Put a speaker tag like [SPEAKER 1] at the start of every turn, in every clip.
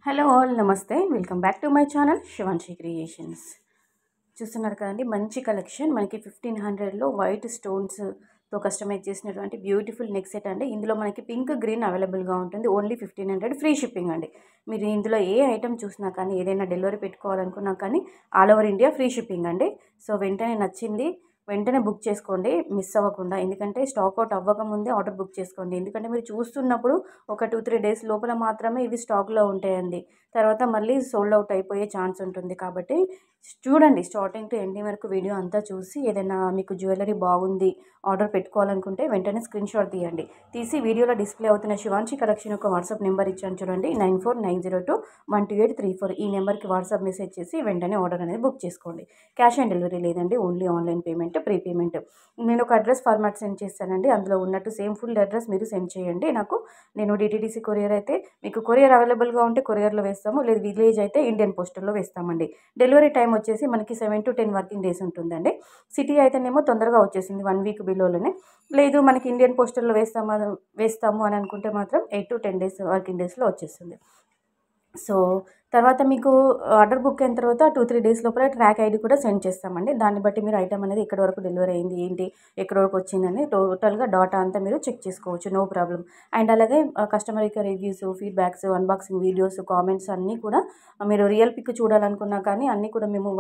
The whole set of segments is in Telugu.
[SPEAKER 1] హలో ఆల్ నమస్తే welcome back to my channel Shivanshi creations. చూస్తున్నారు కదండి, మంచి కలెక్షన్ మనకి 1500లో వైట్ స్టోన్స్తో కస్టమైజ్ చేసినటువంటి బ్యూటిఫుల్ నెక్ సెట్ అండి. ఇందులో మనకి పింక్ గ్రీన్ అవైలబుల్గా ఉంటుంది. ఓన్లీ 1500 ఫ్రీ షిప్పింగ్ అండి. మీరు ఇందులో ఏ ఐటమ్ చూసినా కానీ ఏదైనా డెలివరీ పెట్టుకోవాలనుకున్నా కానీ all over India free shipping అండి. సో వెంటనే నచ్చింది వెంటనే బుక్ చేసుకోండి, మిస్ అవ్వకుండా. ఎందుకంటే స్టాక్ అవుట్ అవ్వకముందే ఆర్డర్ బుక్ చేసుకోండి. ఎందుకంటే మీరు చూస్తున్నప్పుడు ఒక 2-3 డేస్ లోపల మాత్రమే ఇవి స్టాక్లో ఉంటాయండి. తర్వాత మళ్ళీ సోల్డ్ అవుట్ అయిపోయే ఛాన్స్ ఉంటుంది. కాబట్టి చూడండి, స్టార్టింగ్ టు ఎండింగ్ వరకు వీడియో అంతా చూసి ఏదైనా మీకు జ్యువెలరీ బాగుంది ఆర్డర్ పెట్టుకోవాలనుకుంటే వెంటనే స్క్రీన్ షాట్ తీయండి. తీసి వీడియోలో డిస్ప్లే అవుతున్న శివాన్షి కలెక్షన్ యొక్క వాట్సాప్ నెంబర్ ఇచ్చాను చూడండి, 9490212834. ఈ నెంబర్కి వాట్సాప్ మెసేజ్ చేసి వెంటనే ఆర్డర్ అనేది బుక్ చేసుకోండి. క్యాష్ ఆన్ డెలివరీ లేదండి, only online payment, pre payment. నేను ఒక అడ్రస్ ఫార్మాట్ సెండ్ చేస్తానండి, అందులో ఉన్నట్టు సేమ్ ఫుల్ అడ్రస్ మీరు సెండ్ చేయండి నాకు. నేను డిటీడీసీ కొరియర్ అయితే మీకు కొరియర్ అవైలబుల్గా ఉంటే కొరియర్లో వేస్తాము, లేదు విలేజ్ అయితే ఇండియన్ పోస్టల్లో వేస్తామండి. డెలివరీ టైం వచ్చేసి మనకి 7 to 10 వర్కింగ్ డేస్ ఉంటుందండి. సిటీ అయితేనేమో తొందరగా వచ్చేసింది, 1 వీక్ బిలోలోనే. లేదు మనకి ఇండియన్ పోస్టల్లో వేస్తాము అని అనుకుంటే మాత్రం 8 to 10 డేస్ వర్కింగ్ డేస్లో వచ్చేస్తుంది. సో తర్వాత మీకు ఆర్డర్ బుక్ అయిన తర్వాత 2-3 డేస్ లోపల ట్రాక్ ఐడి కూడా సెండ్ చేస్తామండి. దాన్ని బట్టి మీరు ఐటమ్ అనేది ఎక్కడి వరకు డెలివరీ అయింది, ఏంటి, ఎక్కడి వరకు వచ్చిందని టోటల్గా డాటా అంతా మీరు చెక్ చేసుకోవచ్చు, నో ప్రాబ్లం. అండ్ అలాగే కస్టమర్ యొక్క reviews, feedbacks, unboxing videos, comments అన్నీ కూడా మీరు రియల్ పిక్ చూడాలనుకున్నా కానీ అన్నీ కూడా మేము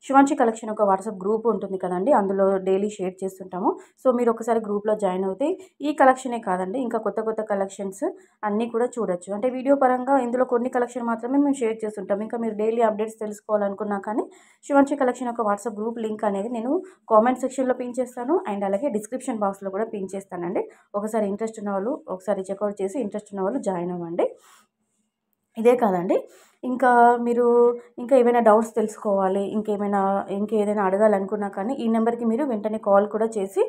[SPEAKER 1] శివాన్షి కలెక్షన్ ఒక వాట్సాప్ గ్రూప్ ఉంటుంది కదండి, అందులో డైలీ షేర్ చేస్తుంటాము. సో మీరు ఒకసారి గ్రూప్లో జాయిన్ అవుతే ఈ కలెక్షనే కాదండి, ఇంకా కొత్త కొత్త కలెక్షన్స్ అన్నీ కూడా చూడొచ్చు. అంటే వీడియో పరంగా ఇందులో కొన్ని కలెక్షన్ మాత్రమే మేము షేర్ చేస్తుంటాం. ఇంకా మీరు డైలీ అప్డేట్స్ తెలుసుకోవాలనుకున్నా కానీ శివాన్షి కలెక్షన్ ఒక వాట్సాప్ గ్రూప్ లింక్ అనేది నేను కామెంట్ సెక్షన్లో పిన్ చేస్తాను, అండ్ అలాగే డిస్క్రిప్షన్ బాక్స్లో కూడా పిన్ చేస్తానండి. ఒకసారి ఇంట్రెస్ట్ ఉన్న వాళ్ళు ఒకసారి చెక్అవుట్ చేసి ఇంట్రెస్ట్ ఉన్న వాళ్ళు జాయిన్ అవ్వండి. ఇదే కాదండి, ఇంకా మీరు ఇంకా ఏమైనా డౌట్స్ తెలుసుకోవాలి, ఇంకేదైనా అడగాలనుకున్నా కానీ ఈ నెంబర్కి మీరు వెంటనే కాల్ కూడా చేసి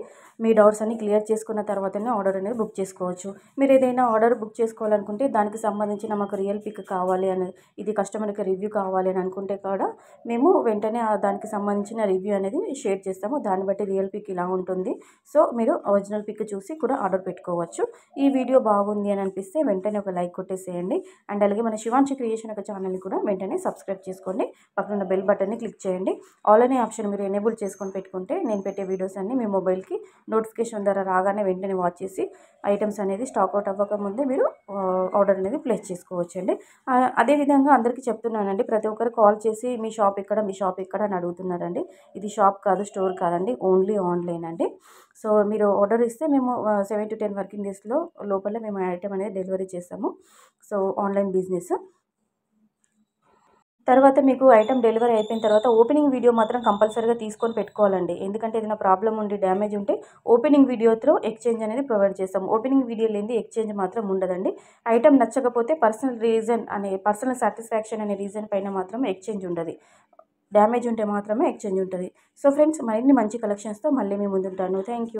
[SPEAKER 1] మీ డౌట్స్ అన్ని క్లియర్ చేసుకున్న తర్వాతనే ఆర్డర్ అనేది బుక్ చేసుకోవచ్చు. మీరు ఏదైనా ఆర్డర్ బుక్ చేసుకోవాలనుకుంటే దానికి సంబంధించిన మాకు రియల్ పిక్ కావాలి అని, ఇది కస్టమర్కి రివ్యూ కావాలి అని అనుకుంటే కూడా మేము వెంటనే దానికి సంబంధించిన రివ్యూ అనేది షేర్ చేస్తాము. దాన్ని బట్టి రియల్ పిక్ ఇలా ఉంటుంది. సో మీరు ఒరిజినల్ పిక్ చూసి కూడా ఆర్డర్ పెట్టుకోవచ్చు. ఈ వీడియో బాగుంది అని అనిపిస్తే వెంటనే ఒక లైక్ కొట్టేసేయండి. అండ్ అలాగే మన శివాన్షి క్రియేషన్ ఒక ఛానల్ని కూడా వెంటనే సబ్స్క్రైబ్ చేసుకోండి. పక్కన బెల్ బటన్ని క్లిక్ చేయండి. ఆల్ అనే ఆప్షన్ మీరు ఎనేబుల్ చేసుకొని పెట్టుకుంటే నేను పెట్టే వీడియోస్ అన్ని మీ మొబైల్కి నోటిఫికేషన్ ద్వారా రాగానే వెంటనే వాచ్ చేసి ఐటమ్స్ అనేది స్టాక్ అవుట్ అవ్వకముందే మీరు ఆర్డర్ అనేది ప్లేస్ చేసుకోవచ్చు అండి. అదేవిధంగా అందరికీ చెప్తున్నానండి, ప్రతి ఒక్కరు కాల్ చేసి మీ షాప్ ఎక్కడ అని అడుగుతున్నారండి. ఇది షాప్ కాదు, స్టోర్ కాదండి, ఓన్లీ ఆన్లైన్ అండి. సో మీరు ఆర్డర్ ఇస్తే మేము 7 to 10 వర్కింగ్ డేస్లో లోపల మేము ఐటమ్ అనేది డెలివరీ చేస్తాము. So online business. తర్వాత మీకు ఐటమ్ డెలివరీ అయిపోయిన తర్వాత ఓపెనింగ్ వీడియో మాత్రం కంపల్సరీగా తీసుకొని పెట్టుకోవాలండి. ఎందుకంటే ఏదైనా ప్రాబ్లమ్ ఉండి డ్యామేజ్ ఉంటే ఓపెనింగ్ వీడియోతో ఎక్స్చేంజ్ అనేది ప్రొవైడ్ చేస్తాం. ఓపెనింగ్ వీడియో లేనిది ఎక్స్చేంజ్ మాత్రం ఉండదండి. ఐటమ్ నచ్చకపోతే పర్సనల్ సాటిస్ఫాక్షన్ అనే రీజన్ పైన మాత్రం ఎక్స్చేంజ్ ఉండదు. డ్యామేజ్ ఉంటే మాత్రమే ఎక్స్చేంజ్ ఉంటుంది. సో ఫ్రెండ్స్, మరిన్ని మంచి కలెక్షన్స్తో మళ్ళీ మీ ముందుంటాను. Thank you.